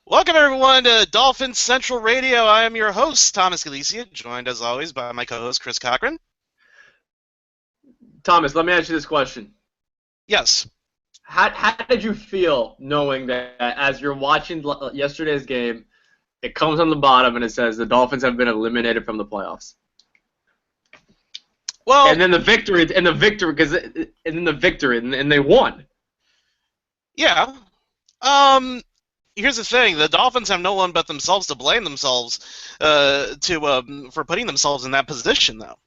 Welcome, everyone, to Dolphins Central Radio. I am your host, Thomas Galicia, joined, as always, by my co-host, Chris Cochran. Thomas, let me ask you this question. Yes. How did you feel knowing that as you're watching yesterday's game, it comes on the bottom and it says the Dolphins have been eliminated from the playoffs? Well, and then the victory, and they won. Yeah. Here's the thing: the Dolphins have no one but themselves to blame themselves for putting themselves in that position, though.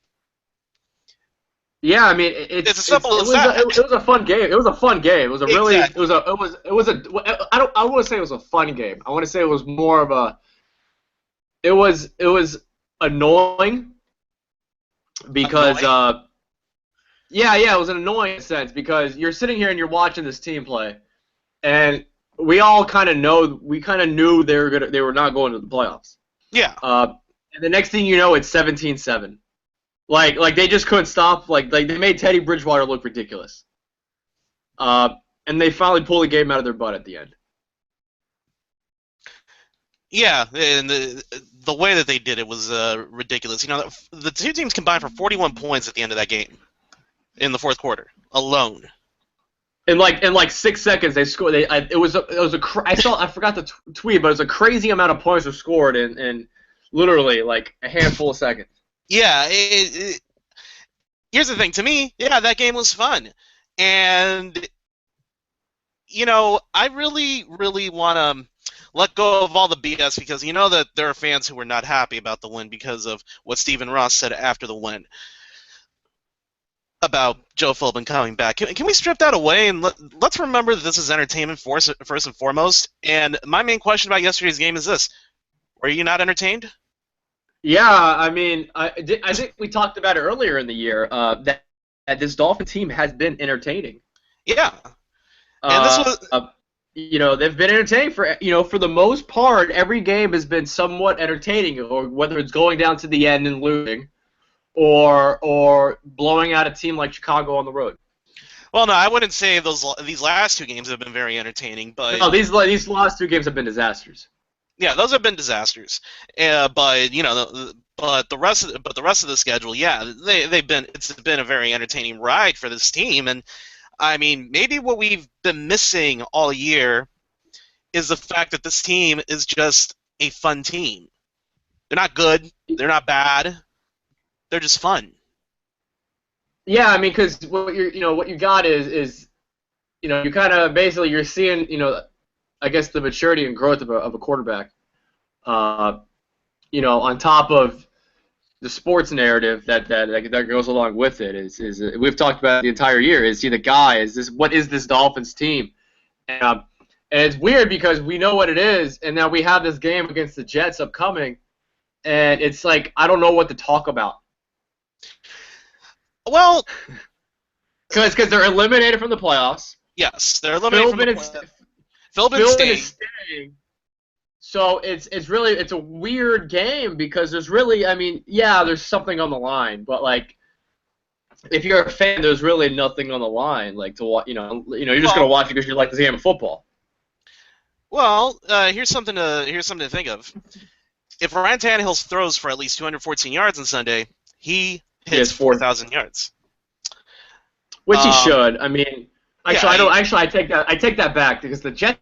Yeah, I mean, it's as simple as that. It was a fun game. It was a fun game. It was a really. Exactly. I don't want to say it was a fun game. I want to say it was more of a. It was annoying because it was an annoying sense because you're sitting here and you're watching this team play, and we all kind of knew they were not going to the playoffs. Yeah. And the next thing you know, it's 17-7. Like they just couldn't stop. Like they made Teddy Bridgewater look ridiculous. And they finally pulled the game out of their butt at the end. Yeah, and the way that they did it was ridiculous. You know, the two teams combined for 41 points at the end of that game, in the fourth quarter alone. In like 6 seconds, they scored. I forgot the tweet, but it was a crazy amount of points were scored in literally like a handful of seconds. Yeah, here's the thing. To me, that game was fun. And, you know, I really, really want to let go of all the BS because you know that there are fans who were not happy about the win because of what Stephen Ross said after the win about Joe Philbin coming back. Can we strip that away and let's remember that this is entertainment first and foremost? And my main question about yesterday's game is this. Were you not entertained? Yeah, I mean, I think we talked about it earlier in the year that this Dolphin team has been entertaining. Yeah, and this was, they've been entertaining for the most part. Every game has been somewhat entertaining, or whether it's going down to the end and losing, or blowing out a team like Chicago on the road. Well, no, I wouldn't say these last two games have been very entertaining, but no, these last two games have been disasters. Yeah, those have been disasters. But the rest of the schedule, it's been a very entertaining ride for this team. And I mean, maybe what we've been missing all year is the fact that this team is just a fun team. They're not good. They're not bad. They're just fun. Yeah, I mean, because what you got is you kind of basically you're seeing I guess the maturity and growth of a quarterback, on top of the sports narrative that goes along with it is we've talked about the entire year. Is he the guy? What is this Dolphins team? And it's weird because we know what it is, and now we have this game against the Jets upcoming, and it's like I don't know what to talk about. Well, because they're eliminated from the playoffs. Yes, they're eliminated from the playoffs. Philbin is staying. So it's a weird game because there's really, there's something on the line, but like if you're a fan, there's really nothing on the line. Like to watch, you're just gonna watch it because you like the game of football. Well, here's something to think of. If Ryan Tannehill throws for at least 214 yards on Sunday, he hits 4,000 yards, which he should. I mean. I take that back because the Jets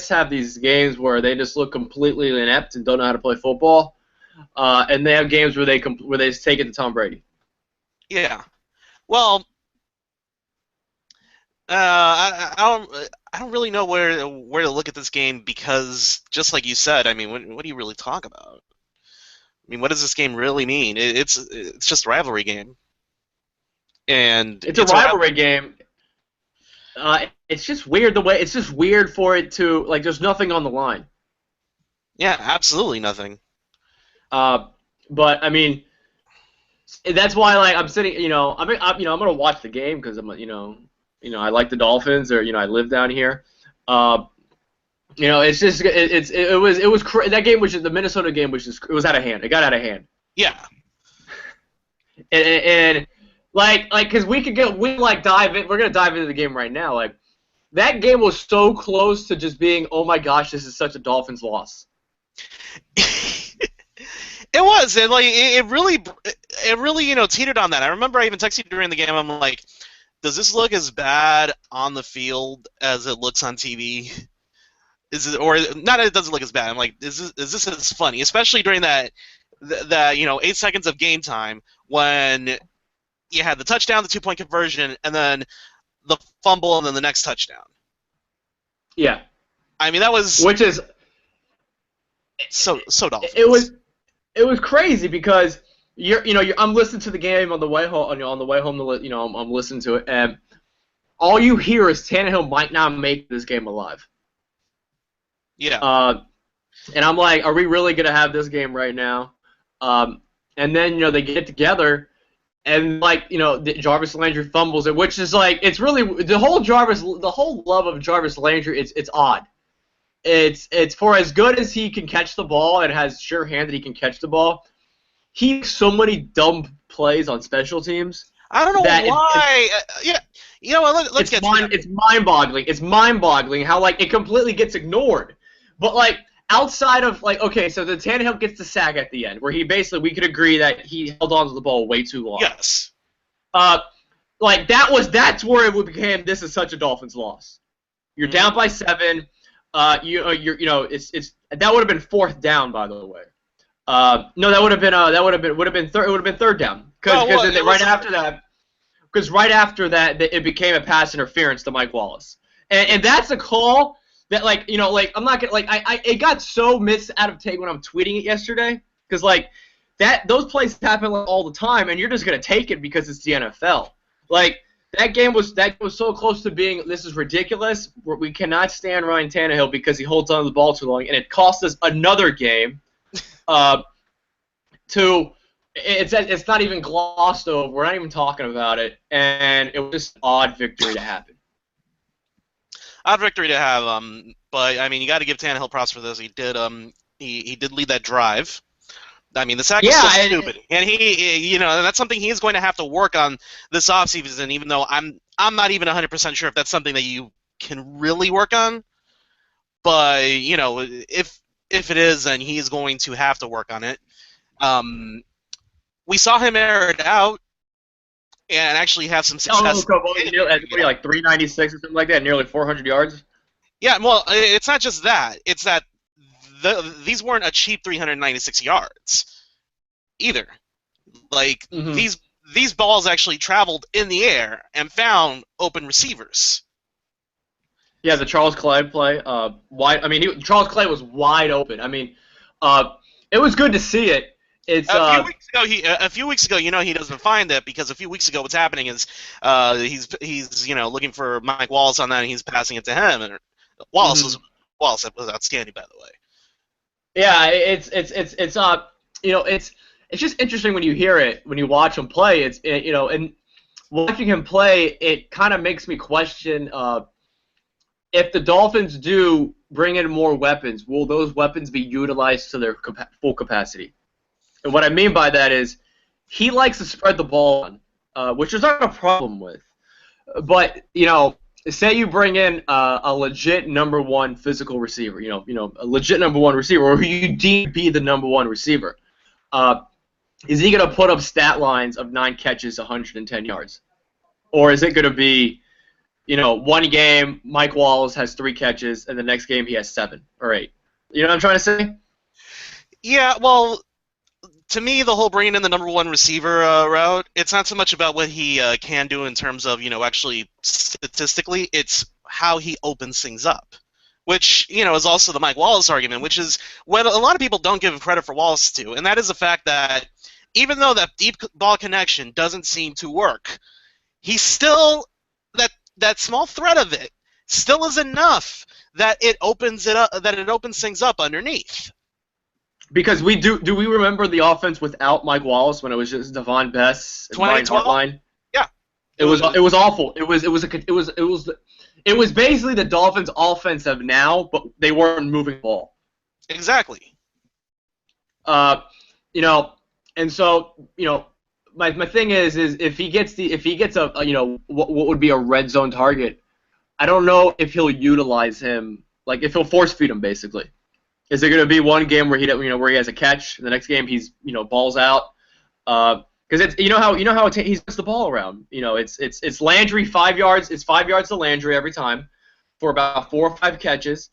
have these games where they just look completely inept and don't know how to play football, and they have games where they just take it to Tom Brady. Yeah, well, I don't really know where to look at this game because just like you said, I mean, what do you really talk about? I mean, what does this game really mean? It's just a rivalry game, and it's a rivalry game. It's just weird it's just weird for it to like. There's nothing on the line. Yeah, absolutely nothing. But I mean, that's why like I'm sitting. I'm gonna watch the game because I'm I like the Dolphins or I live down here. It's just it was that game was just the Minnesota game was just it was out of hand. It got out of hand. Yeah. And Like, cause we dive in. We're gonna dive into the game right now. Like, that game was so close to just being, oh my gosh, this is such a Dolphins loss. It was, and like it really, teetered on that. I remember I even texted you during the game. I'm like, does this look as bad on the field as it looks on TV? Is it, or not? It doesn't look as bad. I'm like, is this as funny? Especially during that 8 seconds of game time when you had the touchdown, the 2-point conversion, and then the fumble, and then the next touchdown. Yeah, I mean that was so Dolphins. It was crazy because I'm listening to the game on the way home. On the way home, I'm listening to it, and all you hear is Tannehill might not make this game alive. Yeah. And I'm like, are we really gonna have this game right now? And then they get together, and Jarvis Landry fumbles it, which is like it's really the whole love of Jarvis Landry. It's odd. It's for as good as he can catch the ball and has sure hand that he can catch the ball. He makes so many dumb plays on special teams. I don't know why. Let's get to that. It's mind-boggling. It's mind-boggling how it completely gets ignored. But outside of okay, so the Tannehill gets the sack at the end, where we could agree that he held on to the ball way too long. Yes. That's where it became this is such a Dolphins loss. You're down by 7. That would have been 4th down, by the way. No, that would have been third down because right after that it became a pass interference to Mike Wallace, and that's a call that I'm not gonna it got so missed out of take when I'm tweeting it yesterday because those plays happen all the time and you're just gonna take it because it's the NFL. That game was so close to being this is ridiculous. We cannot stand Ryan Tannehill because he holds on to the ball too long, and it cost us another game. It's not even glossed over. We're not even talking about it, and it was just an odd victory to happen. Odd victory to have. But I mean, you got to give Tannehill props for this. He did. He did lead that drive. I mean, the sack was so stupid, and he that's something he's going to have to work on this offseason. Even though I'm not even 100% sure if that's something that you can really work on. But if it is, then he's going to have to work on it. We saw him air it out and actually have some success. Like 396 or something like that, nearly 400 yards. Yeah, well, it's not just that. It's that these weren't a cheap 396 yards either. These balls actually traveled in the air and found open receivers. Yeah, the Charles Clay play, Charles Clay was wide open. I mean, it was good to see it. It's a few weeks ago, he doesn't find it because a few weeks ago, what's happening is he's looking for Mike Wallace on that, and he's passing it to him, and Wallace was outstanding, by the way. Yeah, it's just interesting when you hear it, when you watch him play. And watching him play, it kind of makes me question if the Dolphins do bring in more weapons, will those weapons be utilized to their full capacity? And what I mean by that is he likes to spread the ball on, which is not a problem with. But say you bring in a legit number one physical receiver, a legit number one receiver, or who you deem to be the number one receiver. Is he going to put up stat lines of 9 catches, 110 yards? Or is it going to be, one game, Mike Wallace has 3 catches, and the next game he has 7 or 8? You know what I'm trying to say? Yeah, well, to me, the whole bringing in the number one receiver route, it's not so much about what he can do in terms of, actually statistically, it's how he opens things up. Which, is also the Mike Wallace argument, which is what a lot of people don't give credit for Wallace to, and that is the fact that even though that deep ball connection doesn't seem to work, he's still, that small thread of it still is enough that it opens it up, that it opens things up underneath. Because do we remember the offense without Mike Wallace when it was just Devon Bess and Brian Hartline? Yeah. It was awful. It was basically the Dolphins' offense of now, but they weren't moving the ball. Exactly. And so my thing is if he gets a what would be a red zone target, I don't know if he'll utilize him, like if he'll force feed him basically. Is there going to be one game where where he has a catch, and the next game he's balls out? Because it's he puts the ball around. It's Landry 5 yards. It's 5 yards to Landry every time for about 4 or 5 catches,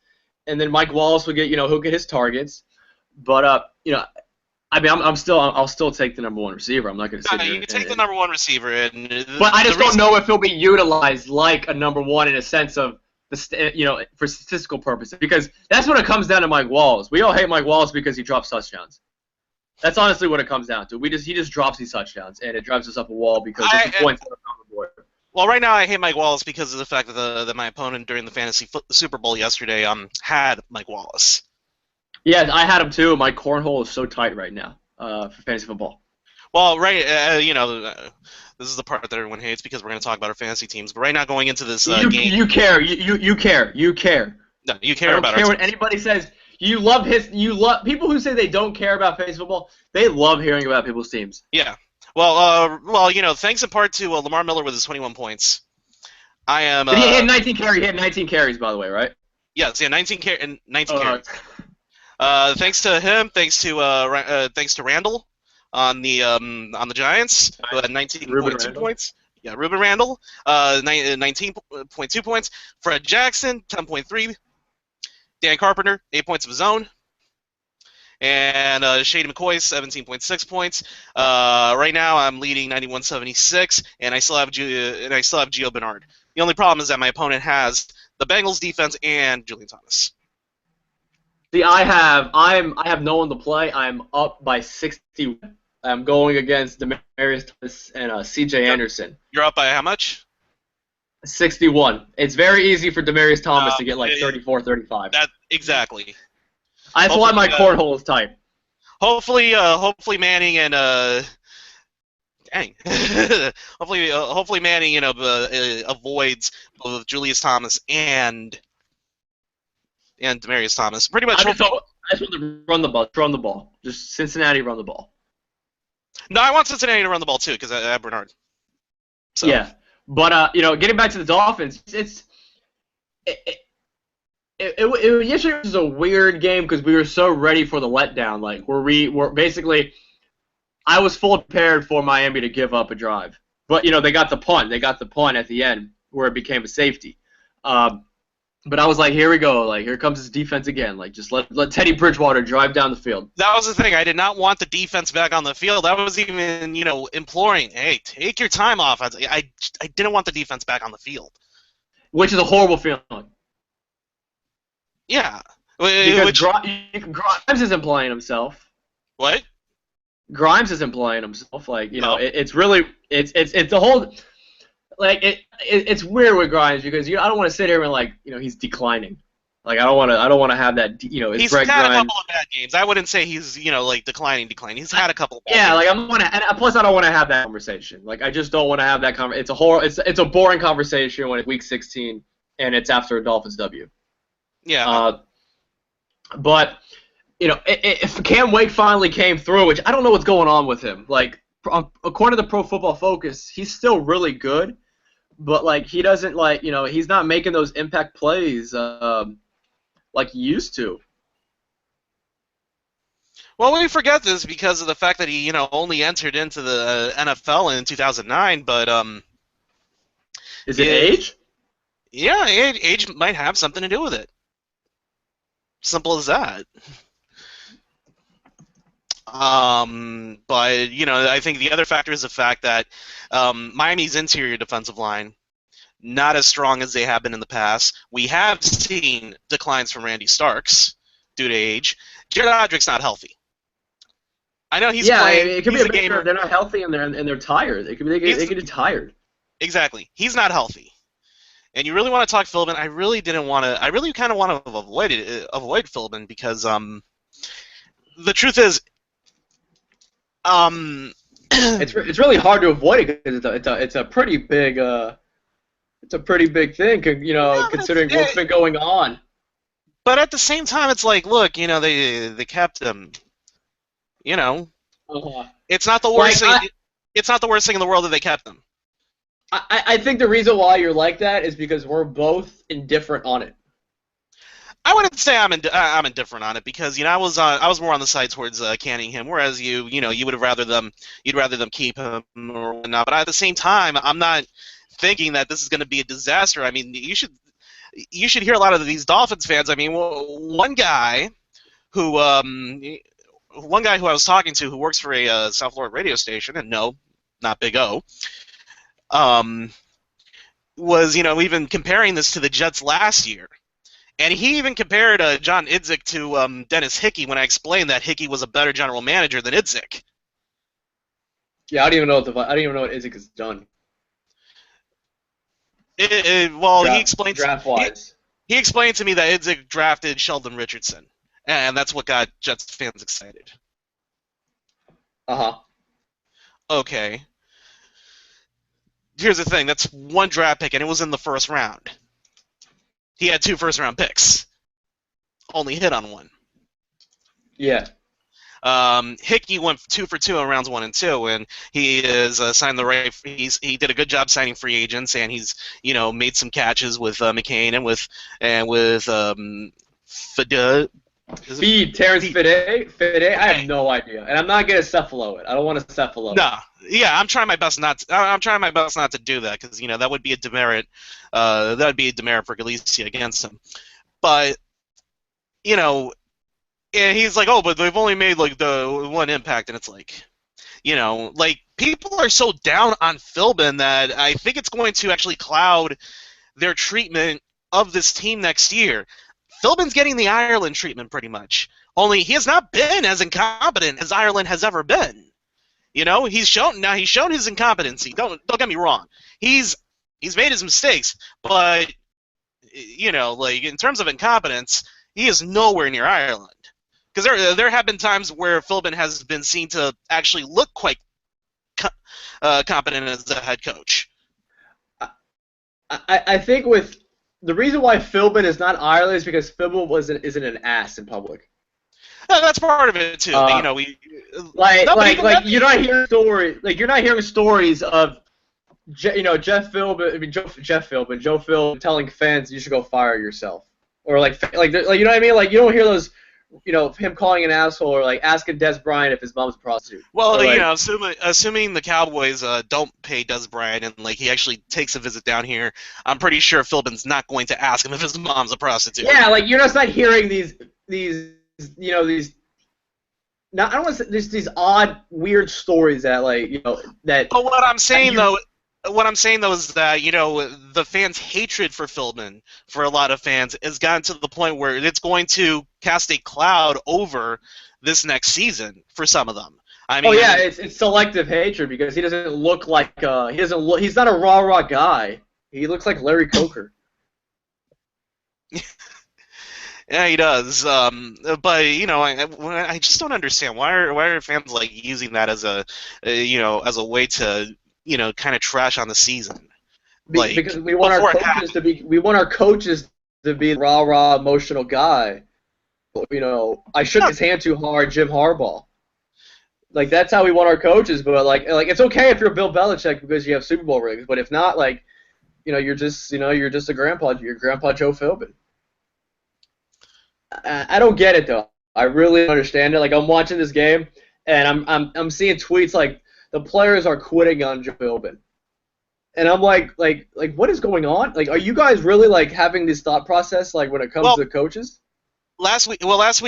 and then Mike Wallace will get he'll get his targets. But I mean I'll still take the number 1 receiver. I'm not going to sit here. You can take the number 1 receiver, but I just don't know if he'll be utilized like a number 1 in a sense of for statistical purposes, because that's when it comes down to Mike Wallace. We all hate Mike Wallace because he drops touchdowns. That's honestly what it comes down to. He just drops these touchdowns, and it drives us up a wall because there's points on the board. Well, right now I hate Mike Wallace because of the fact that my opponent during the fantasy Super Bowl yesterday had Mike Wallace. Yeah, I had him too. My cornhole is so tight right now for fantasy football. Well, right, this is the part that everyone hates because we're going to talk about our fantasy teams. But right now, going into this game, you care. You care. No, you care about. I don't care what anybody says. You love people who say they don't care about fantasy football. They love hearing about people's teams. Yeah. Well, thanks in part to Lamar Miller with his 21 points. I am. He had 19 carries. He had 19 carries, by the way, right? Yes, yeah, 19 carries. Thanks to him. Thanks to Randall on the Giants, who had 19.2 points. Yeah, Ruben Randall, 19.2 points. Fred Jackson, 10.3. Dan Carpenter, 8 points of his own. And Shady McCoy, 17.6 points. Right now, I'm leading 91-76, and I still have Gio Bernard. The only problem is that my opponent has the Bengals defense and Julian Thomas. See, I have no one to play. I'm up by 60. I'm going against Demaryius Thomas and C.J. Anderson. You're up by how much? 61. It's very easy for Demaryius Thomas to get like 34, 35. Exactly. That's why my cornhole is tight. Hopefully Manning and hopefully Manning avoids both Julius Thomas and Demaryius Thomas. Pretty much. I just want to run the ball. Just Cincinnati run the ball. No, I want Cincinnati to run the ball too because I have Bernard. So. Yeah, but getting back to the Dolphins, yesterday was a weird game because we were so ready for the letdown. Like we're basically, I was fully prepared for Miami to give up a drive, but they got the punt. They got the punt at the end where it became a safety. But I was like, here we go. Like, here comes his defense again. Like, just let Teddy Bridgewater drive down the field. That was the thing. I did not want the defense back on the field. I was even, imploring, hey, take your time off. I didn't want the defense back on the field. Which is a horrible feeling. Yeah. Because Grimes isn't playing himself. What? Grimes isn't playing himself. Like, it's really, it's the whole... Like it's weird with Grimes because I don't want to sit here and he's declining. Like I don't want to have that. He's had a couple of bad games. I wouldn't say he's declining. He's had a couple of bad games. And plus I don't want to have that conversation. Like I just don't want to have that conversation. It's a boring conversation when it's week 16 and it's after a Dolphins W. Yeah. But if Cam Wake finally came through, which I don't know what's going on with him. Like according to the Pro Football Focus, he's still really good. But he doesn't he's not making those impact plays like he used to. Well, we forget this because of the fact that he only entered into the NFL in 2009. But is it age? Yeah, age might have something to do with it. Simple as that. But I think the other factor is the fact that Miami's interior defensive line not as strong as they have been in the past. We have seen declines from Randy Starks due to age. Jared Odrick's not healthy. I know he's playing. Yeah, it could be a gamer. They're not healthy and they're tired. They could be tired. Exactly. He's not healthy. And you really want to talk Philbin? I really kind of want to avoid Philbin because the truth is. It's really hard to avoid it because it's a pretty big thing, considering what's been going on. But at the same time, it's like, look, they kept him. It's not the worst thing. It's not the worst thing in the world that they kept him. I think the reason why you're like that is because we're both indifferent on it. I wouldn't say I'm indifferent on it because I was more on the side towards canning him, whereas you would have you'd rather them keep him or whatnot. But at the same time, I'm not thinking that this is going to be a disaster. I mean, you should hear a lot of these Dolphins fans. I mean, who one guy who I was talking to who works for a South Florida radio station, and no, not Big O, was even comparing this to the Jets last year. And he even compared John Idzik to Dennis Hickey when I explained that Hickey was a better general manager than Idzik. Yeah, I don't even know what Idzik has done. He explained draft-wise. He explained to me that Idzik drafted Sheldon Richardson, and that's what got Jets fans excited. Uh-huh. Okay. Here's the thing. That's one draft pick, and it was in the first round. He had 2 first-round picks. Only hit on 1. Yeah. Hickey went 2 for 2 in rounds 1 and 2, and he is signed the right. He did a good job signing free agents, and he's made some catches with McCain and with Fede. Terrence Fede. I have no idea, and I'm not gonna cephalo it. I don't want to cephalo. No, yeah, I'm trying my best not to do that because that would be a demerit. That would be a demerit for Galicia against him. But and he's like, oh, but they've only made like the 1 impact, and it's like, like people are so down on Philbin that I think it's going to actually cloud their treatment of this team next year. Philbin's getting the Ireland treatment pretty much. Only he has not been as incompetent as Ireland has ever been. He's shown his incompetency. Don't get me wrong. He's made his mistakes, but like in terms of incompetence, he is nowhere near Ireland. Because there have been times where Philbin has been seen to actually look quite competent as a head coach. I think with the reason why Philbin is not Ireland is because Philbin isn't an ass in public. That's part of it too. You're not hearing stories. Like you're not hearing stories of Jeff Philbin. I mean Joe Philbin telling fans you should go fire yourself, or like you know what I mean. Like you don't hear those. Him calling an asshole or like asking Des Bryant if his mom's a prostitute. Well, assuming the Cowboys don't pay Des Bryant and like he actually takes a visit down here, I'm pretty sure Philbin's not going to ask him if his mom's a prostitute. Yeah, like you're just not hearing these I don't want to say these odd, weird stories that that. But what I'm saying though is that the fans' hatred for Philbin, for a lot of fans, has gotten to the point where it's going to cast a cloud over this next season for some of them. I mean, it's selective hatred because he doesn't look like he's not a rah guy. He looks like Larry Coker. Yeah, he does. But I just don't understand why are fans like using that as a as a way to kind of trash on the season. Because we want our coaches to be the rah emotional guy. I shook his hand too hard, Jim Harbaugh. Like that's how we want our coaches, but like it's okay if you're Bill Belichick because you have Super Bowl rings, but if not, you're just a grandpa. You're Grandpa Joe Philbin. I don't get it though. I really don't understand it. Like I'm watching this game and I'm seeing tweets like the players are quitting on Joe Philbin. And I'm like what is going on? Like are you guys really like having this thought process like when it comes to coaches? Last week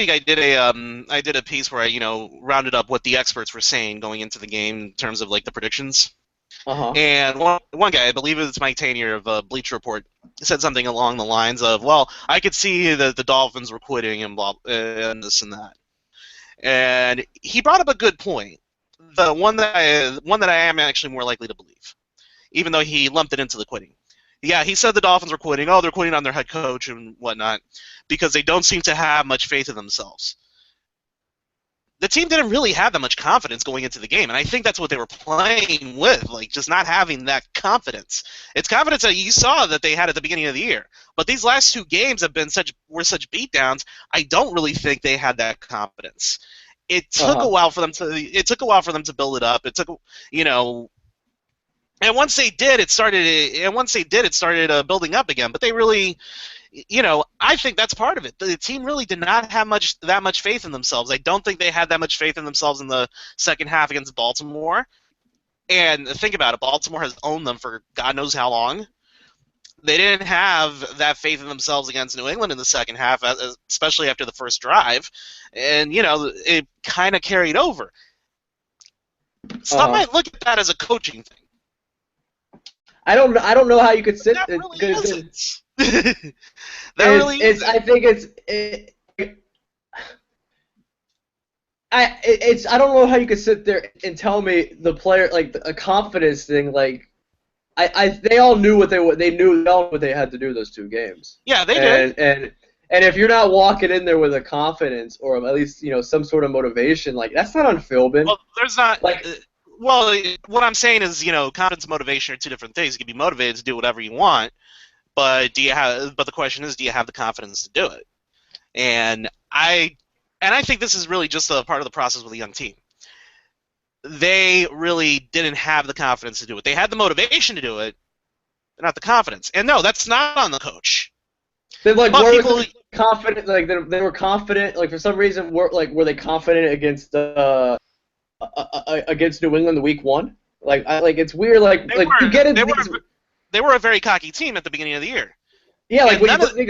I did a piece where I rounded up what the experts were saying going into the game in terms of like the predictions. Uh-huh. And one guy, I believe it's Mike Tanier of Bleacher Report, said something along the lines of, "Well, I could see that the Dolphins were quitting and blah and this and that." And he brought up a good point, the one that I am actually more likely to believe, even though he lumped it into the quitting. Yeah, he said the Dolphins were quitting. Oh, they're quitting on their head coach and whatnot because they don't seem to have much faith in themselves. The team didn't really have that much confidence going into the game, and I think that's what they were playing with, like just not having that confidence. It's confidence that you saw that they had at the beginning of the year, but these last 2 games were such beatdowns. I don't really think they had that confidence. It took a while for them to build it up. It took And once they did, it started building up again. But they really, I think that's part of it. The team really did not have that much faith in themselves. I don't think they had that much faith in themselves in the second half against Baltimore. And think about it, Baltimore has owned them for God knows how long. They didn't have that faith in themselves against New England in the second half, especially after the first drive. And, it kind of carried over. Some might look at that as a coaching thing. I don't know how you could sit. That really isn't. That really isn't. I think I don't know how you could sit there and tell me the player, like, a confidence thing, like, they all knew what they knew what they had to do those 2 games. Yeah, they did. And if you're not walking in there with a confidence or at least some sort of motivation, like, that's not on Philbin. Well, there's not. Like, well, what I'm saying is, confidence and motivation are 2 different things. You can be motivated to do whatever you want, but the question is, do you have the confidence to do it? And I think this is really just a part of the process with a young team. They really didn't have the confidence to do it. They had the motivation to do it, but not the confidence. And no, that's not on the coach. They confident, like they were confident, like for some reason were they confident against New England the week 1? Like it's weird, you get it. They were a very cocky team at the beginning of the year. Yeah, like when you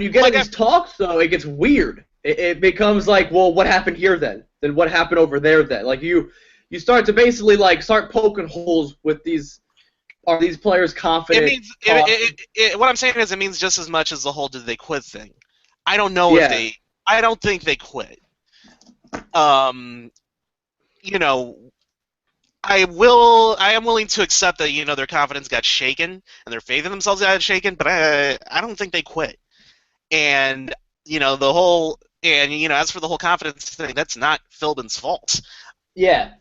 get in these talks though, it gets weird. It becomes like, well, what happened here then? Then what happened over there then? Like you start to basically start poking holes with these. Are these players confident? What I'm saying is it means just as much as the whole did they quit thing. I don't know I don't think they quit. I am willing to accept that, their confidence got shaken and their faith in themselves got shaken, but I don't think they quit. And, as for the whole confidence thing, that's not Philbin's fault. Yeah.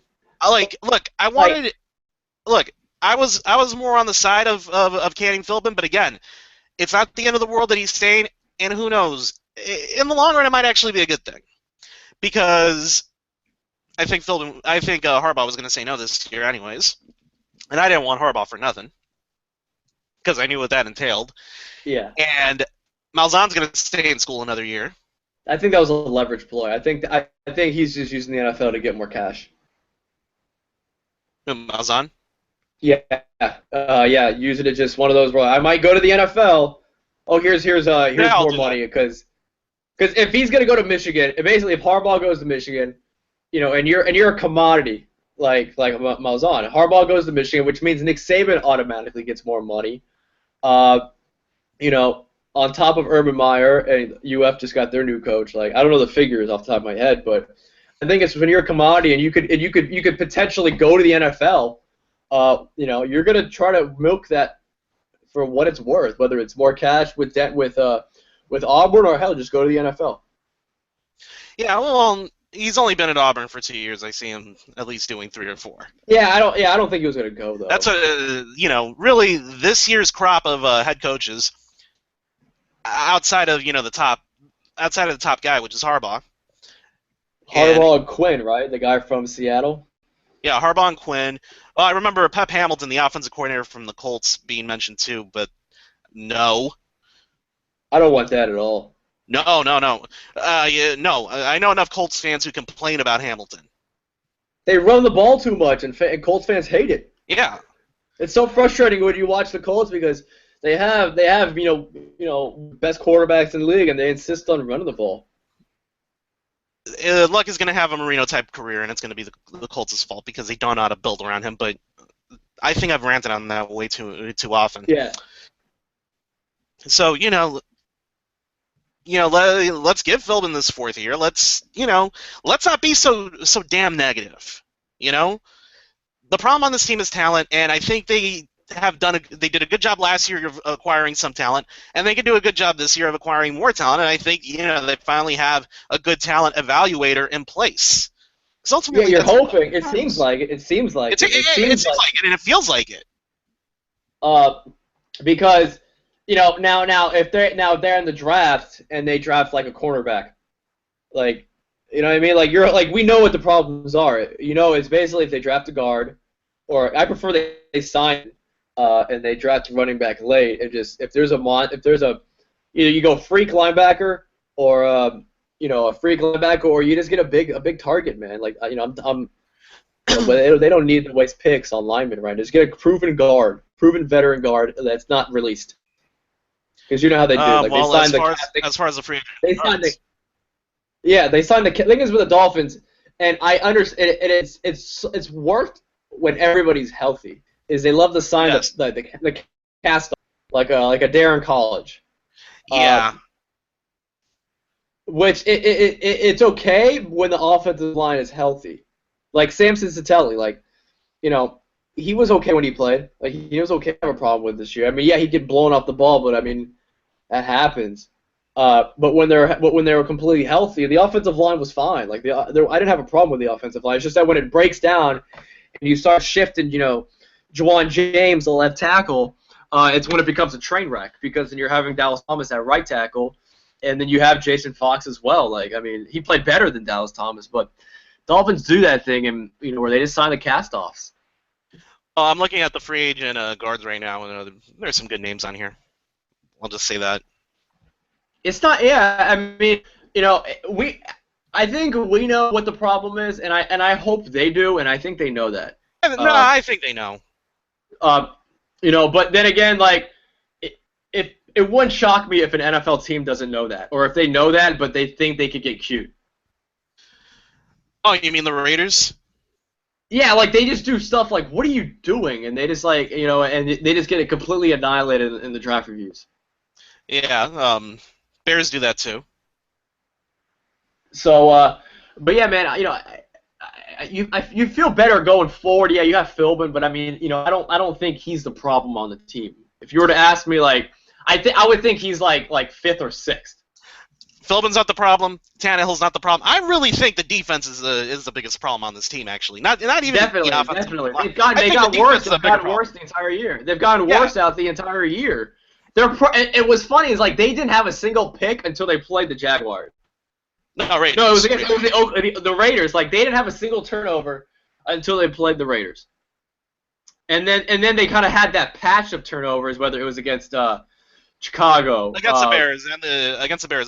I was more on the side of canning Philbin, but again, it's not the end of the world that he's staying, and who knows? In the long run, it might actually be a good thing, because I think Harbaugh was going to say no this year anyways, and I didn't want Harbaugh for nothing, because I knew what that entailed. Yeah. And Malzahn's going to stay in school another year. I think that was a leverage ploy. I think he's just using the NFL to get more cash. Malzahn? Yeah, using it just one of those where I might go to the NFL. Oh, here's more money because if he's gonna go to Michigan, basically if Harbaugh goes to Michigan, and you're a commodity like Malzahn. Harbaugh goes to Michigan, which means Nick Saban automatically gets more money. On top of Urban Meyer, and UF just got their new coach. Like, I don't know the figures off the top of my head, but I think it's when you're a commodity and you could potentially go to the NFL. You're gonna try to milk that for what it's worth, whether it's more cash with Auburn or hell, just go to the NFL. Yeah, well, he's only been at Auburn for 2 years. I see him at least doing 3 or 4. Yeah, I don't think he was gonna go though. That's really this year's crop of head coaches, outside of the top guy, which is Harbaugh. And Quinn, right? The guy from Seattle. Yeah, Harbaugh and Quinn. Well, I remember Pep Hamilton, the offensive coordinator from the Colts, being mentioned too, but no. I don't want that at all. No. I know enough Colts fans who complain about Hamilton. They run the ball too much, and Colts fans hate it. Yeah. It's so frustrating when you watch the Colts because they have best quarterbacks in the league, and they insist on running the ball. Luck is going to have a Marino-type career, and it's going to be the Colts' fault because they don't know how to build around him. But I think I've ranted on that way too often. Yeah. So let's give Philbin this 4th year. Let's not be so damn negative. The problem on this team is talent, and I think they did a good job last year of acquiring some talent, and they can do a good job this year of acquiring more talent. And I think they finally have a good talent evaluator in place. Ultimately, you're hoping. It seems like it. It seems like it seems like it, and it feels like it. Because now if they're in the draft and they draft like a cornerback, what I mean? Like we know what the problems are. It's basically if they draft a guard. or I prefer they sign and they draft a running back late, and just if there's a either you go freak linebacker or a freak linebacker, or you just get a big target, man. Like I'm but they don't need to waste picks on linemen, right? Just get a proven veteran guard that's not released. Because you know how they do. Like well, they signed as far as the free agent they signed they signed the thing is with the Dolphins, and I understand it's worth when everybody's healthy. Is they love to sign the cast like a Darren College. Yeah. Which it's okay when the offensive line is healthy. Like Samson Satelli, like, he was okay when he played. Like, he was okay to have a problem with this year. I mean, yeah, he'd get blown off the ball, but I mean, that happens. But when they were completely healthy, the offensive line was fine. Like, I didn't have a problem with the offensive line. It's just that when it breaks down and you start shifting, Juwan James, the left tackle, it's when it becomes a train wreck, because then you're having Dallas Thomas at right tackle, and then you have Jason Fox as well. Like, I mean, he played better than Dallas Thomas, but Dolphins do that thing, and where they just sign the cast-offs. I'm looking at the free agent guards right now, and there's some good names on here. I'll just say that. It's not. Yeah, I mean, I think we know what the problem is, and I hope they do, and I think they know that. No, I think they know. But then again, like, it wouldn't shock me if an NFL team doesn't know that, or if they know that, but they think they could get cute. Oh, you mean the Raiders? Yeah, like they just do stuff like, "What are you doing?" And they just and they just get it completely annihilated in the draft reviews. Yeah, Bears do that too. So, but yeah, man, you feel better going forward. Yeah, you have Philbin, but I mean, I don't think he's the problem on the team. If you were to ask me, like, I would think he's like fifth or sixth. Philbin's not the problem. Tannehill's not the problem. I really think the defense is the biggest problem on this team. Actually, not even definitely. The offensive line. They got worse. They've gotten worse the entire year. They've gotten worse out the entire year. It was funny. Is like they didn't have a single pick until they played the Jaguars. No, Raiders. No, it was against the Raiders. Like they didn't have a single turnover until they played the Raiders. And then they kind of had that patch of turnovers, whether it was against Chicago. Against the Bears,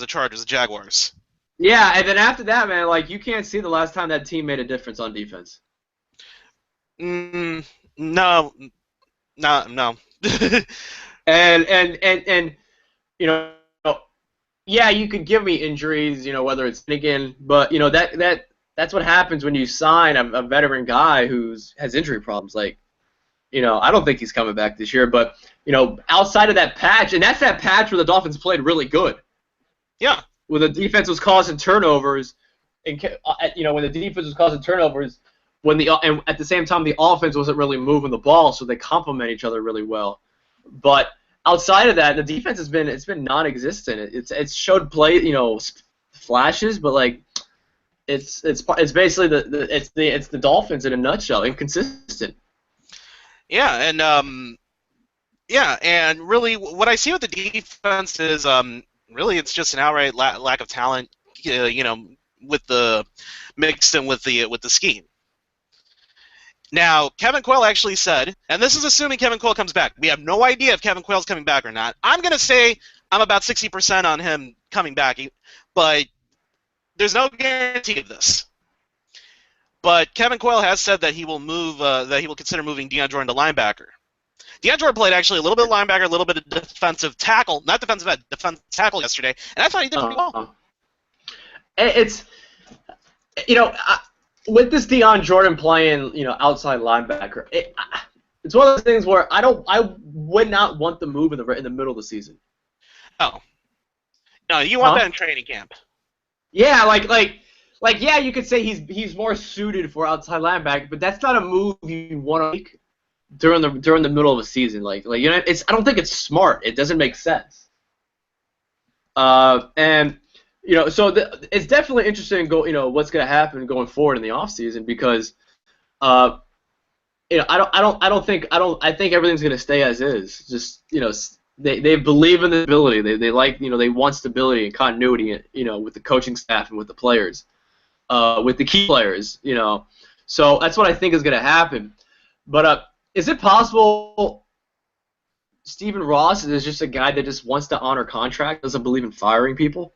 the Chargers, the Jaguars. Yeah, and then after that, man, like you can't see the last time that team made a difference on defense. No. and yeah, you could give me injuries, whether it's Finnegan, but that's what happens when you sign a veteran guy has injury problems. Like, I don't think he's coming back this year, but outside of that patch, and that's that patch where the Dolphins played really good. Yeah. Where the defense was causing turnovers, and when the defense was causing turnovers, and at the same time the offense wasn't really moving the ball, so they complement each other really well. But outside of that, the defense has been non-existent. It's showed play, flashes, but like it's basically the Dolphins in a nutshell, inconsistent. Yeah, and really, what I see with the defense is really it's just an outright lack of talent, with the mixed in with the scheme. Now, Kevin Quayle actually said, and this is assuming Kevin Quayle comes back. We have no idea if Kevin Quayle's coming back or not. I'm going to say I'm about 60% on him coming back, but there's no guarantee of this. But Kevin Quayle has said that he will consider moving Deion Jordan to linebacker. Deion Jordan played actually a little bit of linebacker, a little bit of defensive tackle, not defensive end, defensive tackle yesterday, and I thought he did pretty well. It's, with this Deion Jordan playing, outside linebacker, it's one of those things where I would not want the move in the middle of the season. Oh, no, you want that in training camp. Yeah, like yeah, you could say he's more suited for outside linebacker, but that's not a move you want to make during the middle of a season. I don't think it's smart. It doesn't make sense. And so it's definitely interesting. What's going to happen going forward in the offseason, because I think everything's going to stay as is. Just they believe in the ability. They like they want stability and continuity. With the coaching staff and with the players, with the key players. So that's what I think is going to happen. But is it possible Stephen Ross is just a guy that just wants to honor contract, doesn't believe in firing people?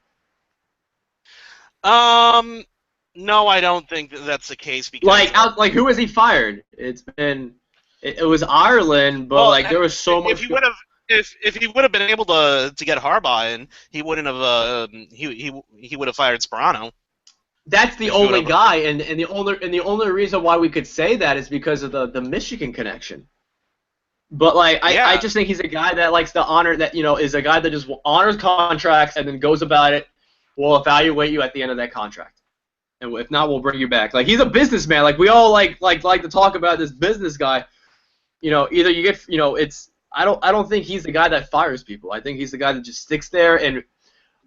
No, I don't think that's the case because like who has he fired? It was Ireland, but like there was so much. If he would have if he would have been able to get Harbaugh in, he wouldn't have he would have fired Sperano. That's the only guy, and the only reason why we could say that is because of the Michigan connection. But like I just think he's a guy that likes to honor that, is a guy that just honors contracts and then goes about it. We'll evaluate you at the end of that contract, and if not, we'll bring you back. Like he's a businessman. Like we all like to talk about this business guy. Either you get it's I don't think he's the guy that fires people. I think he's the guy that just sticks there and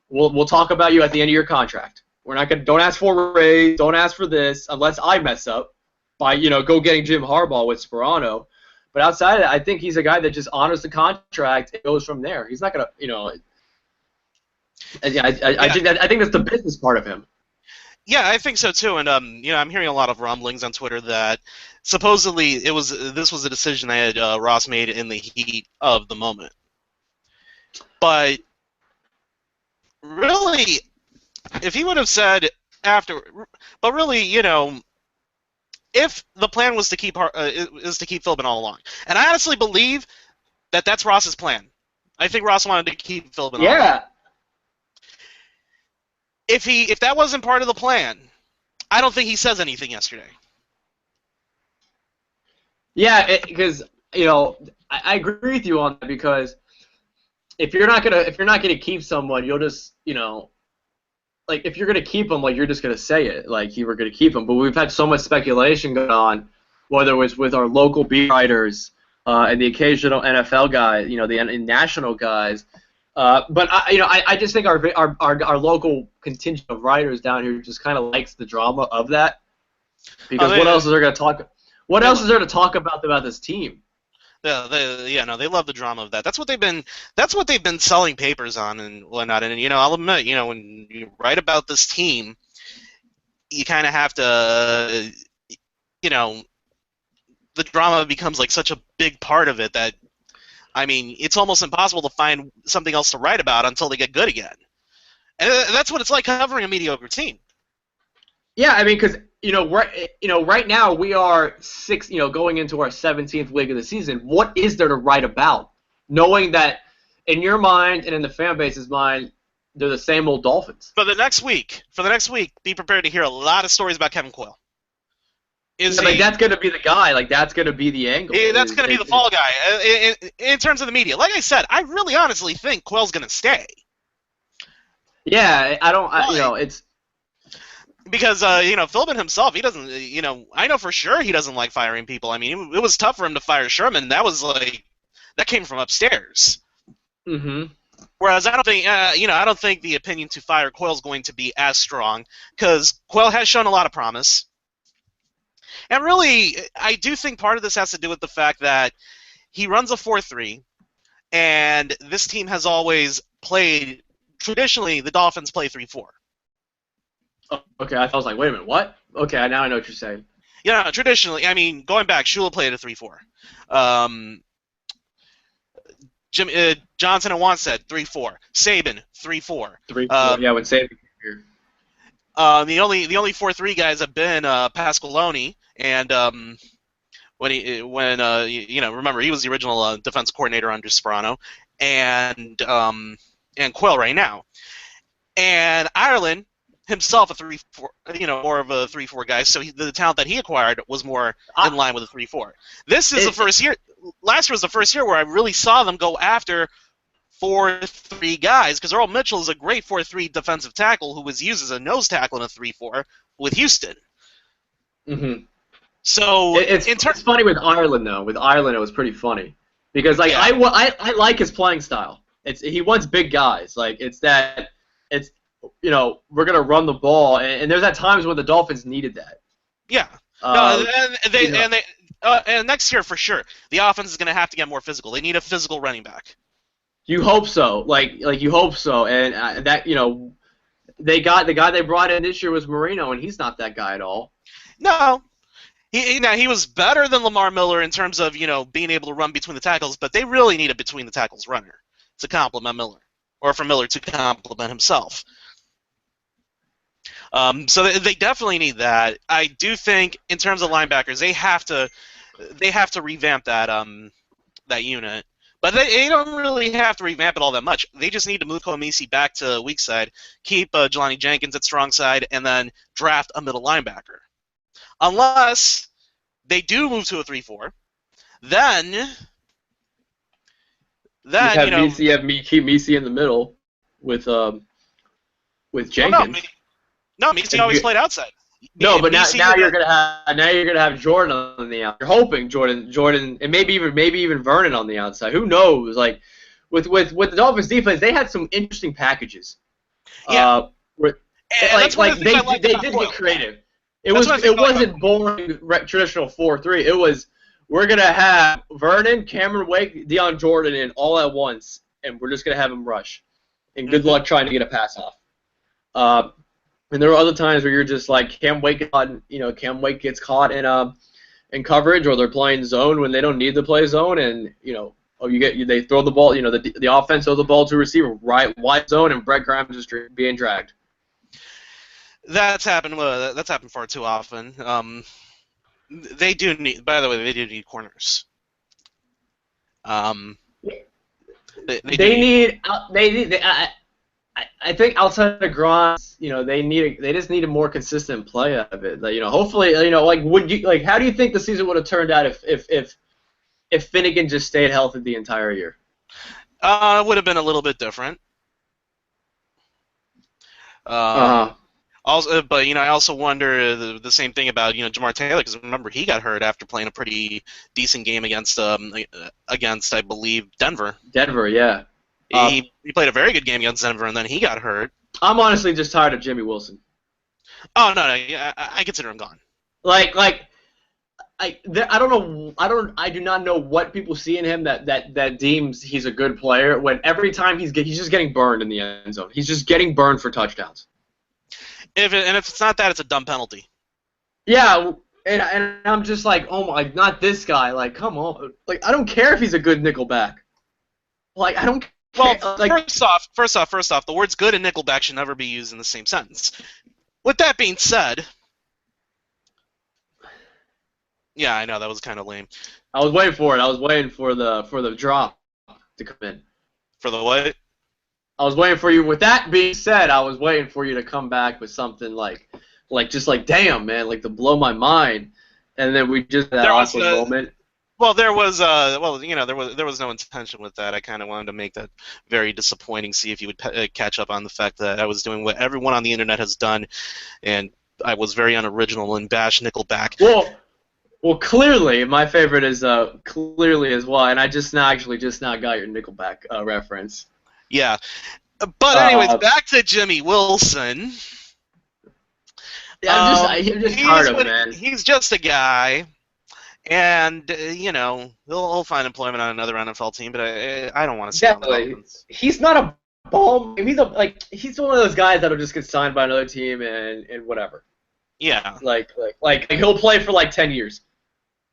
we'll talk about you at the end of your contract. We're not don't ask for a raise, don't ask for this unless I mess up by go getting Jim Harbaugh with Sperano. But outside of that, I think he's a guy that just honors the contract and goes from there. He's not gonna I think that's the business part of him. Yeah, I think so too, and I'm hearing a lot of rumblings on Twitter that supposedly this was a decision that Ross made in the heat of the moment. But really, if he would have said after, but really, if the plan was to keep Philbin all along, and I honestly believe that that's Ross's plan. I think Ross wanted to keep Philbin all along. If that wasn't part of the plan, I don't think he says anything yesterday. Yeah, because I agree with you on that, because if you're not gonna keep someone, you'll just like if you're gonna keep them, like you're just gonna say it like you were gonna keep them. But we've had so much speculation going on, whether it was with our local beat writers and the occasional NFL guy, the national guys. But I just think our local contingent of writers down here just kind of likes the drama of that, because what else is there going to talk? What else is there to talk about this team? Yeah, they love the drama of that. That's what they've been selling papers on and whatnot. And I'll admit, when you write about this team, you kind of have to, the drama becomes like such a big part of it that. I mean, it's almost impossible to find something else to write about until they get good again. And that's what it's like covering a mediocre team. Yeah, I mean, because right now we are going into our 17th week of the season. What is there to write about, knowing that in your mind and in the fan base's mind, they're the same old Dolphins? For the next week, be prepared to hear a lot of stories about Kevin Coyle. That's going to be the guy. Like, that's going to be the angle. That's going to be the fall guy. In terms of the media, like I said, I really honestly think Coyle's going to stay. Yeah, it's... Because, Philbin himself, he doesn't, I know for sure he doesn't like firing people. I mean, it was tough for him to fire Sherman. That came from upstairs. Mm-hmm. Whereas I don't think the opinion to fire Coyle's going to be as strong, because Coyle has shown a lot of promise. And really, I do think part of this has to do with the fact that he runs a 4-3, and this team has always played, traditionally, the Dolphins play 3-4. Oh, okay, I was like, wait a minute, what? Okay, now I know what you're saying. Yeah, traditionally, I mean, going back, Shula played a 3-4. Johnson and Wanstead, 3-4. Saban, 3-4. 3-4, yeah, when Saban came here. The only 4-3 guys have been Pasqualoni and remember he was the original defense coordinator under Sperano, and Coyle right now, and Ireland himself a 3-4, more of a 3-4 guy. So the talent that he acquired was more in line with a 3-4. This is the first year. Last year was the first year where I really saw them go after 4-3 guys, because Earl Mitchell is a great 4-3 defensive tackle who was used as a nose tackle in a 3-4 with Houston. Mm-hmm. So it's funny with Ireland though. With Ireland, it was pretty funny because I like his playing style. He wants big guys. Like we're gonna run the ball, and there's at times when the Dolphins needed that. Yeah. And next year for sure, the offense is gonna have to get more physical. They need a physical running back. You hope so, like you hope so, and that they got the guy they brought in this year was Marino, and he's not that guy at all. No, he was better than Lamar Miller in terms of being able to run between the tackles, but they really need a between the tackles runner to complement Miller, or for Miller to complement himself. So they definitely need that. I do think in terms of linebackers, they have to revamp that unit. But they don't really have to revamp it all that much. They just need to move Komisi back to weak side, keep Jelani Jenkins at strong side, and then draft a middle linebacker. Unless they do move to a 3-4, then you have keep Misi in the middle with Jenkins. No, Misi always played outside. No, but now you're gonna have Jordan on the outside. You're hoping Jordan, and maybe even Vernon on the outside. Who knows? Like with the Dolphins defense, they had some interesting packages. Yeah. They did get creative. It wasn't boring traditional 4-3. It was, we're gonna have Vernon, Cameron Wake, Deion Jordan in all at once, and we're just gonna have him rush. And good luck trying to get a pass off. And there were other times where you're just like, Cam Wake gets caught in coverage, or they're playing zone when they don't need to play zone, and they throw the ball, the offense throws the ball to a receiver right wide zone, and Brett Grimes is being dragged. That's happened far too often. They do need corners. I think outside of Grimes, they just need a more consistent play out of it. Hopefully, how do you think the season would have turned out if Finnegan just stayed healthy the entire year? It would have been a little bit different. Also, but I also wonder the same thing about Jamar Taylor, because remember, he got hurt after playing a pretty decent game against I believe Denver. Denver, yeah. He played a very good game against Denver, and then he got hurt. I'm honestly just tired of Jimmy Wilson. Oh no, I consider him gone. I do not know what people see in him that deems he's a good player, when every time he's just getting burned in the end zone. He's just getting burned for touchdowns. If it's not that, it's a dumb penalty. Yeah, and I'm just like, oh my, not this guy. Like, come on. Like, I don't care if he's a good nickelback. Like, I don't care. Well, first off, the words good and nickelback should never be used in the same sentence. With that being said, yeah, I know that was kind of lame. I was waiting for it. I was waiting for the drop to come in. For the what? I was waiting for you. With that being said, I was waiting for you to come back with something like damn, man, like to blow my mind, and then we just had that awkward moment. Well, there was no intention with that. I kind of wanted to make that very disappointing. See if you would catch up on the fact that I was doing what everyone on the internet has done, and I was very unoriginal and bash Nickelback. Well, clearly my favorite is clearly as well, and I just now got your Nickelback reference. Yeah, but anyways, back to Jimmy Wilson. Yeah, I'm just tired of it, man. He's just a guy. And he'll find employment on another NFL team, but I don't want to see him on the Dolphins. He's not a ball. He's one of those guys that'll just get signed by another team and whatever. Yeah. Like he'll play for like 10 years.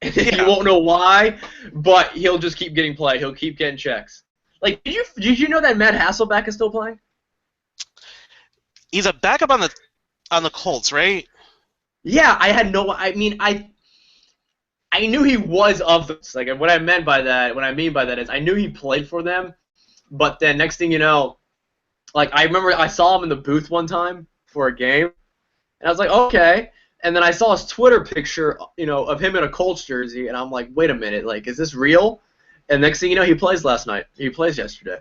And you won't know why, but he'll just keep getting play. He'll keep getting checks. Like, did you know that Matt Hasselbeck is still playing? He's a backup on the Colts, right? Yeah, I knew he was of this. Like, what I mean by that is I knew he played for them, but then next thing you know, like, I remember I saw him in the booth one time for a game, and I was like, okay. And then I saw his Twitter picture, of him in a Colts jersey, and I'm like, wait a minute, like, is this real? And next thing you know, he plays yesterday.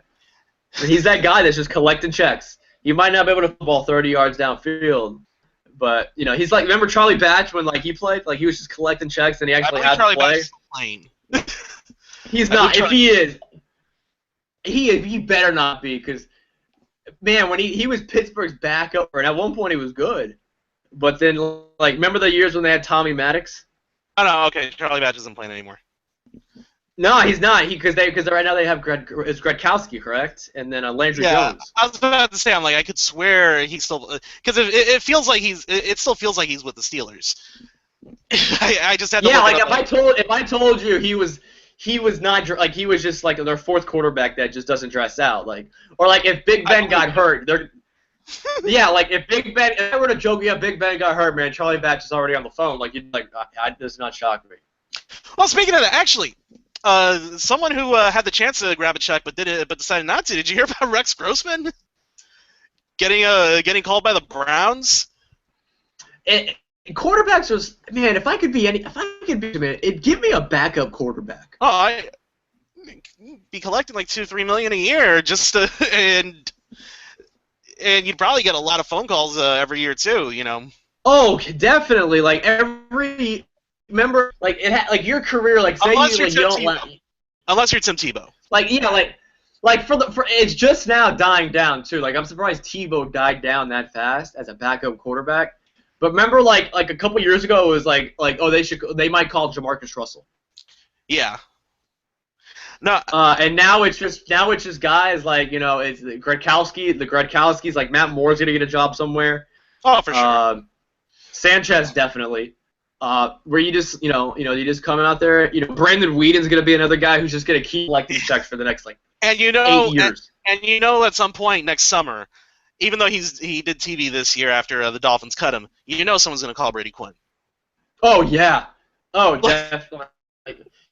And he's that guy that's just collecting checks. He might not be able to football 30 yards downfield, but he's like, remember Charlie Batch when he played, he was just collecting checks and he actually had to play. Playing. He's not. If he is, he better not be, because man, when he was Pittsburgh's backup, and at one point he was good, but then remember the years when they had Tommy Maddox? Oh no, okay, Charlie Batch isn't playing anymore. No, he's not. Because right now they have it's Gradkowski, correct? And then Landry Jones. I was about to say, I'm like, I could swear he's still, because it still feels like he's with the Steelers. I just had to Yeah, look it like up. if I told you he was not like he was just like their fourth quarterback that just doesn't dress out, like, or like if Big I Ben believe got hurt, they're yeah, like if I were to joke, yeah, Big Ben got hurt, man, Charlie Batch is already on the phone, like you'd like this does not shock me. Well, speaking of that, actually, someone who had the chance to grab a check but decided not to. Did you hear about Rex Grossman getting called by the Browns? Quarterbacks was, man, if I could be man, give me a backup quarterback. Oh, I be collecting like $2-3 million a year just to, and you'd probably get a lot of phone calls every year too. You know. Oh, definitely. Like remember, like like your career, like say Unless you you're like Tim you don't Tebow. Unless you're Tim Tebow. like like for it's just now dying down too. Like I'm surprised Tebow died down that fast as a backup quarterback. But remember, like a couple years ago, it was like oh they might call Jamarcus Russell. Yeah. No. And now it's just guys like it's the Gradkowski's like Matt Moore's gonna get a job somewhere. Oh, for sure. Sanchez definitely. Where you just you just come out there. Brandon Whedon's gonna be another guy who's just gonna keep collecting checks for the next 8 years. And at some point next summer, even though he did TV this year after the Dolphins cut him, someone's gonna call Brady Quinn. Oh yeah. Oh definitely.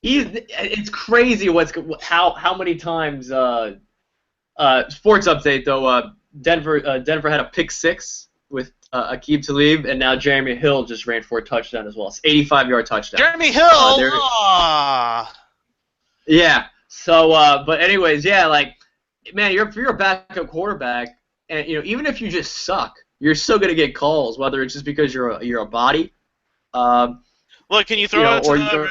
It's crazy how many times sports update though Denver had a pick six with Aqib Talib, and now Jeremy Hill just ran for a touchdown as well. It's 85-yard touchdown. Jeremy Hill. Yeah. So but anyways, yeah, like man, if you're a backup quarterback, and even if you just suck, you're still gonna get calls, whether it's just because you're a body. Look, can you throw it to them?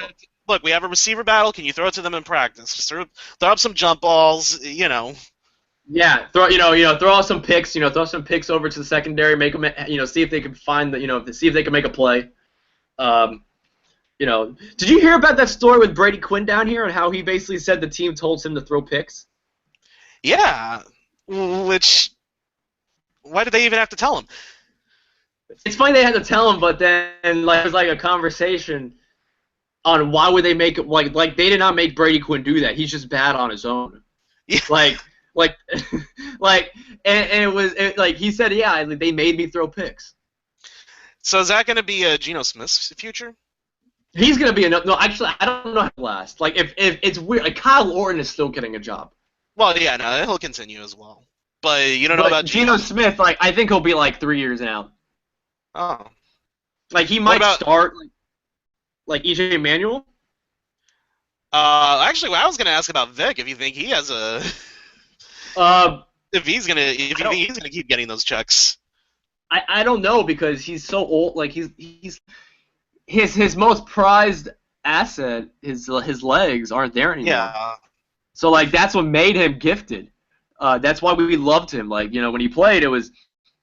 Look, we have a receiver battle. Can you throw it to them in practice? Just throw up some jump balls, Yeah, throw out some picks. Throw some picks over to the secondary. Make them, see if they can find see if they can make a play. Did you hear about that story with Brady Quinn down here and how he basically said the team told him to throw picks? Yeah, why did they even have to tell him? It's funny they had to tell him, but then it was like a conversation on why would they make it like they did not make Brady Quinn do that. He's just bad on his own. Yeah. And it was like he said, yeah, they made me throw picks. So is that going to be Geno Smith's future? He's going to be no. Actually, I don't know how to last. Like if it's weird, like Kyle Orton is still getting a job. Well, yeah, no, he'll continue as well. But you don't know about Geno Smith. Like I think he'll be like 3 years out. Oh. Like he might start like EJ Manuel. Actually, I was going to ask about Vic if you think he has a. If you think he's gonna keep getting those checks. I don't know because he's so old. Like he's his most prized asset. His legs aren't there anymore. Yeah. So like that's what made him gifted. That's why we loved him. Like when he played, it was.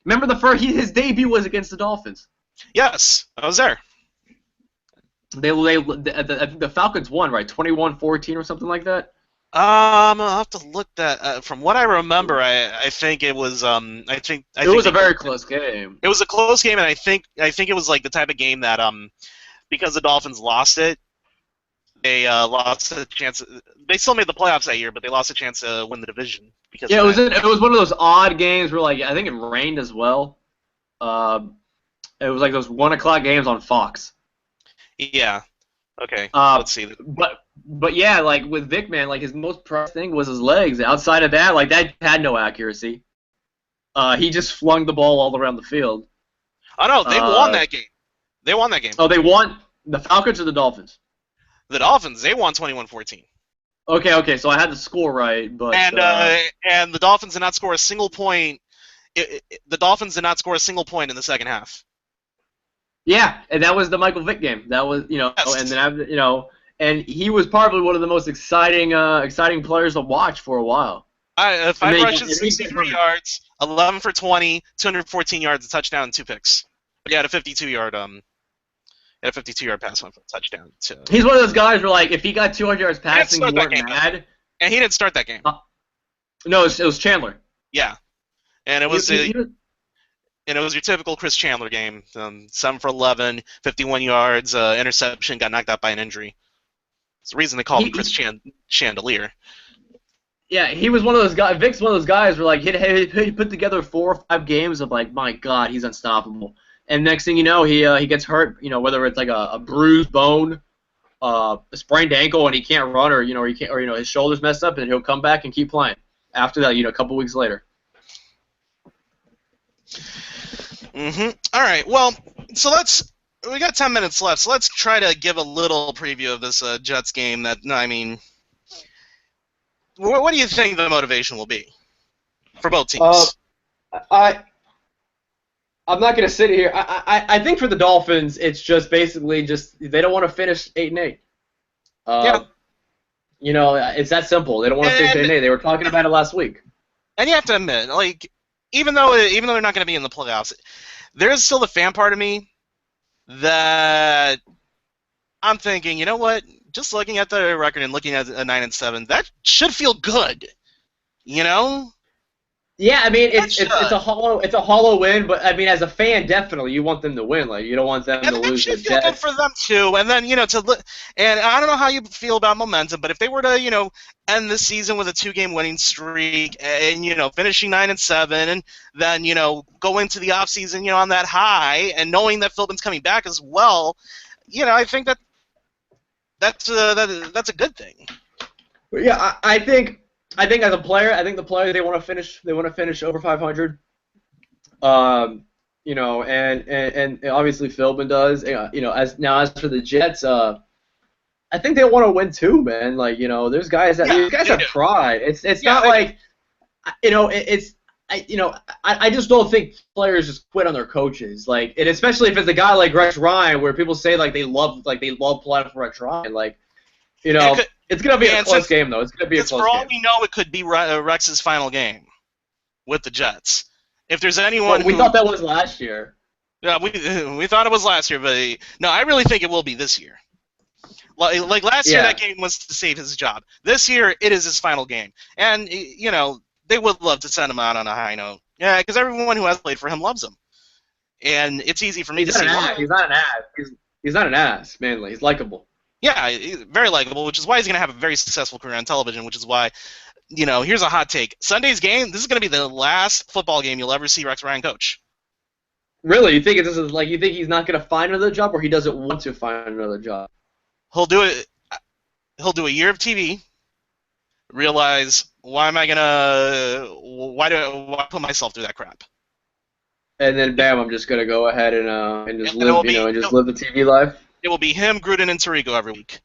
Remember his debut was against the Dolphins. Yes, I was there. The Falcons won, right? 21-14 or something like that. I'll have to look that. From what I remember, I think it was. It was a very close game. It was a close game, and I think it was like the type of game that because the Dolphins lost it, they lost a chance. They still made the playoffs that year, but they lost a chance to win the division because. Yeah, it was one of those odd games where I think it rained as well. It was like those 1:00 games on Fox. Yeah. Okay. Let's see. But yeah, like with Vic, man, like his most prized thing was his legs. Outside of that, like that had no accuracy. He just flung the ball all around the field. Oh no, they won that game. They won that game. Oh, they won the Falcons or the Dolphins? The Dolphins. They won 21-14. Okay, so I had the score right, but and the Dolphins did not score a single point. The Dolphins did not score a single point in the second half. Yeah, and that was the Michael Vick game. That was Yes. And then and he was probably one of the most exciting players to watch for a while. 5 rushes, 63 yards, 11 for 20, 214 yards, a touchdown, and 2 picks. But he had a 52-yard pass, one for a touchdown. He's one of those guys where if he got 200 yards passing, you weren't mad. And he didn't start that game. No, it was Chandler. Yeah, and it was. And it was your typical Chris Chandler game. 7 for 11, 51 yards, interception, got knocked out by an injury. It's the reason they call him Chris Chandelier. Yeah, he was one of those guys. Vic's one of those guys where like he put together 4 or 5 games of like, my God, he's unstoppable. And next thing you know, he gets hurt. You know, whether it's like a bruised bone, a sprained ankle, and he can't run, or he can't, or his shoulder's messed up, and he'll come back and keep playing. After that, a couple weeks later. All right. Well, so we got 10 minutes left, so let's try to give a little preview of this Jets game. What do you think the motivation will be for both teams? I'm not going to sit here. I think for the Dolphins, it's just basically they don't want to finish 8-8. Yeah. It's that simple. They don't want to finish 8-8. They were talking about it last week. And you have to admit, like, even though they're not going to be in the playoffs, there's still the fan part of me that I'm thinking, you know what? Just looking at the record and looking at a 9-7, that should feel good. Yeah, I mean it's a hollow win, but I mean as a fan, definitely you want them to win. Like you don't want them to lose. It should feel good for them too. And then and I don't know how you feel about momentum, but if they were to end the season with a 2-game winning streak and finishing 9-7, and then go into the offseason on that high, and knowing that Philbin's coming back as well, I think that's a good thing. Yeah, I think as a player, the players they want to finish over 500. And obviously Philbin does. As for the Jets, I think they want to win too, man. Like there's guys that have pride. It's not like I just don't think players just quit on their coaches. Like, and especially if it's a guy like Rex Ryan, where people say they love playing for Rex Ryan. Like, it's gonna be a close game though. It's gonna be a close game. For all we know, it could be Rex's final game with the Jets. If there's anyone, we thought that was last year. Yeah, we thought it was last year, but no, I really think it will be this year. Like last year, that game was to save his job. This year, it is his final game, and they would love to send him out on a high note. Yeah, because everyone who has played for him loves him, and it's easy for me to see. He's not an ass. He's not an ass, mainly. He's likable. Yeah, very likable, which is why he's going to have a very successful career on television, which is why, here's a hot take. Sunday's game, this is going to be the last football game you'll ever see Rex Ryan coach. Really? You think you think he's not going to find another job, or he doesn't want to find another job? He'll do it. He'll do a year of TV, realize, why put myself through that crap? And then, bam, I'm just going to go ahead and just live, live the TV life? It will be him, Gruden, and Tirico every week.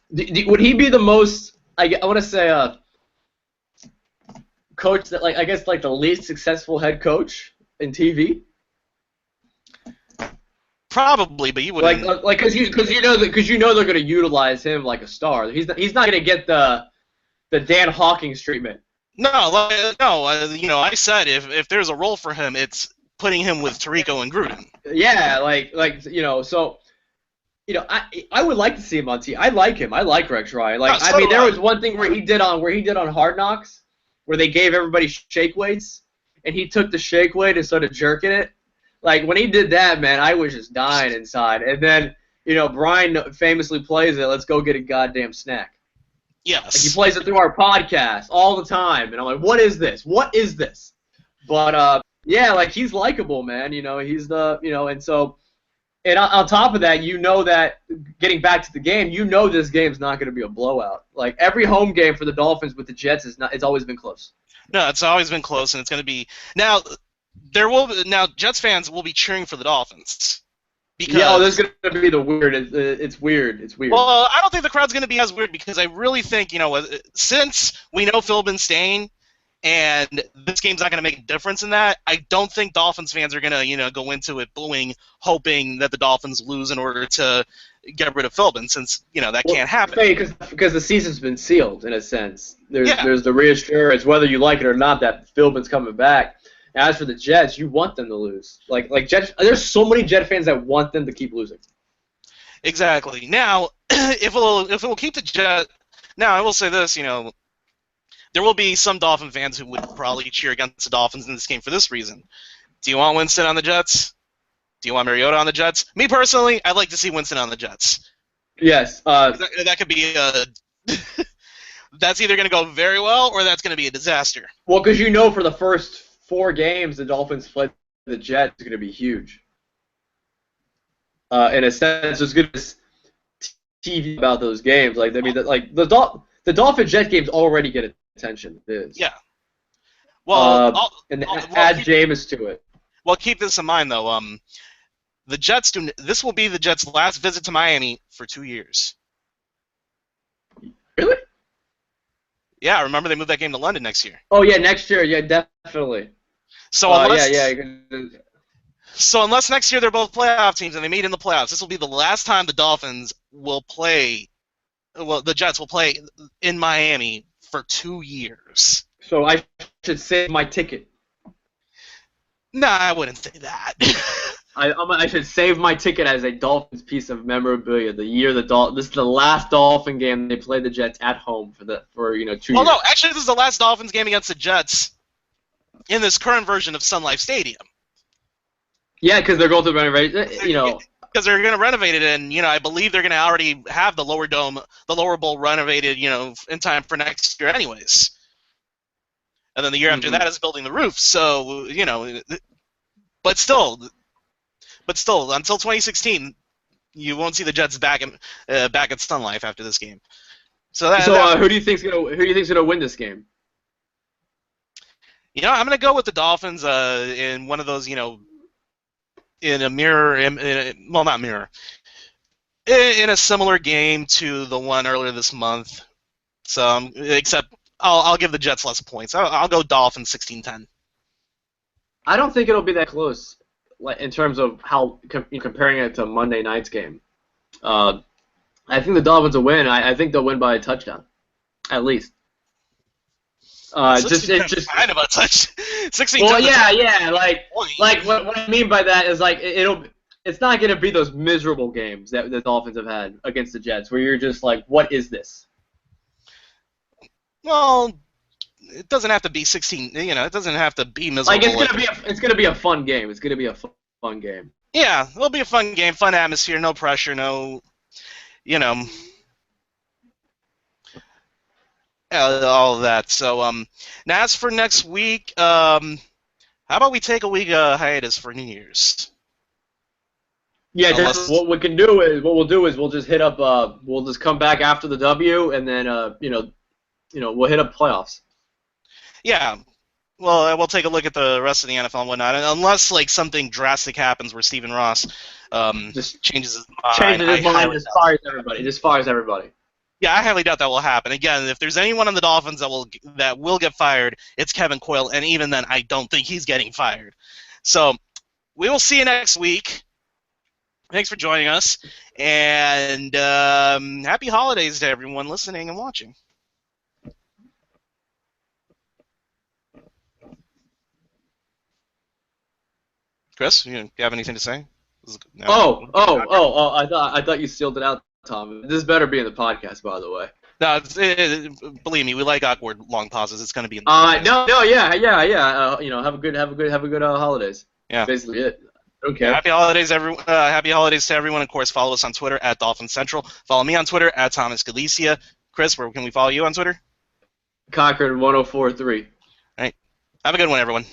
Would he be the most, I want to say, coach that, I guess, the least successful head coach in TV? Probably, but you wouldn't. Because you know they're going to utilize him like a star. He's not going to get the Dan Hawkins treatment. No. I said if there's a role for him, it's putting him with Tirico and Gruden. Yeah, so I would like to see him on TV. I like him. I like Rex Ryan. There was one thing where he did on Hard Knocks, where they gave everybody shake weights, and he took the shake weight and started jerking it. Like when he did that, man, I was just dying inside. And then Brian famously plays it. Let's go get a goddamn snack. Yes. He plays it through our podcast all the time, and I'm like, what is this? What is this? But yeah, he's likable, man. He's the and so. And on top of that, that getting back to the game, this game's not going to be a blowout. Like every home game for the Dolphins with the Jets it's always been close. No, it's always been close, and it's going to be now. Jets fans will be cheering for the Dolphins. Because, there's going to be the weird. It's weird. It's weird. Well, I don't think the crowd's going to be as weird because I really think since we know Philbin's staying, and this game's not going to make a difference in that, I don't think Dolphins fans are going to, go into it booing, hoping that the Dolphins lose in order to get rid of Philbin, since, that can't happen. Because the season's been sealed, in a sense. There's the reassurance, whether you like it or not, that Philbin's coming back. As for the Jets, you want them to lose. Like Jets, there's so many Jet fans that want them to keep losing. Exactly. Now, if it will keep the Jets, now I will say this, there will be some Dolphin fans who would probably cheer against the Dolphins in this game for this reason. Do you want Winston on the Jets? Do you want Mariota on the Jets? Me personally, I'd like to see Winston on the Jets. Yes. That could be that's either going to go very well or that's going to be a disaster. Well, because for the first 4 games the Dolphins played the Jets is going to be huge. In a sense, there's good TV about those games. Like, I mean, the Dolphin-Jet games already get attention. It is. Yeah. Well, add Jameis to it. Well, keep this in mind, though. The Jets this will be the Jets' last visit to Miami for 2 years. Really? Yeah, remember they moved that game to London next year. Oh yeah, next year, yeah, definitely. So unless next year they're both playoff teams and they meet in the playoffs, this will be the last time the Dolphins will play. Well, the Jets will play in Miami for 2 years. So I should save my ticket. Nah, I wouldn't say that. I should save my ticket as a Dolphins piece of memorabilia. This is the last Dolphin game they played the Jets at home for 2 years. Well, no, actually, this is the last Dolphins game against the Jets in this current version of Sun Life Stadium. Yeah, because they're going to renovate. Because they're going to renovate it, and I believe they're going to already have the lower bowl renovated, in time for next year, anyways. And then the year after that is building the roof. So but still, until 2016, you won't see the Jets back at Sun Life after this game. So who do you think's gonna win this game? I'm gonna go with the Dolphins in one of those, in a mirror, not mirror, in a similar game to the one earlier this month. So except I'll give the Jets less points. I'll go Dolphins 16-10. I don't think it'll be that close, in terms of how comparing it to Monday night's game. I think the Dolphins will win. I think they'll win by a touchdown, at least. Just kind of a touch. 16. Well, yeah. Like what I mean by that is it's not going to be those miserable games that the Dolphins have had against the Jets, where you're just like, what is this? Well, it doesn't have to be 16. It doesn't have to be miserable. It's gonna be a fun game. It's gonna be a fun game. Yeah, it'll be a fun game, fun atmosphere, no pressure, no, all of that. So, now as for next week, how about we take a week hiatus for New Year's? Yeah, what we'll do is we'll just hit up. We'll just come back after the W, and then we'll hit up playoffs. Yeah, well, we'll take a look at the rest of the NFL and whatnot, and unless something drastic happens where Stephen Ross just changes his mind. Just fires everybody. Yeah, I highly doubt that will happen. Again, if there's anyone on the Dolphins that will get fired, it's Kevin Coyle, and even then, I don't think he's getting fired. So we will see you next week. Thanks for joining us, and happy holidays to everyone listening and watching. Chris, you have anything to say? No. I thought you sealed it out, Tom. This better be in the podcast, by the way. No, believe me, we like awkward long pauses. It's going to be in the podcast. Yeah. Have a good holidays. Yeah. Basically it. Okay. Happy holidays, everyone. Happy holidays to everyone. Of course, follow us on Twitter at Dolphins Central. Follow me on Twitter at Thomas Galicia. Chris, where can we follow you on Twitter? Cochran1043. All right. Have a good one, everyone.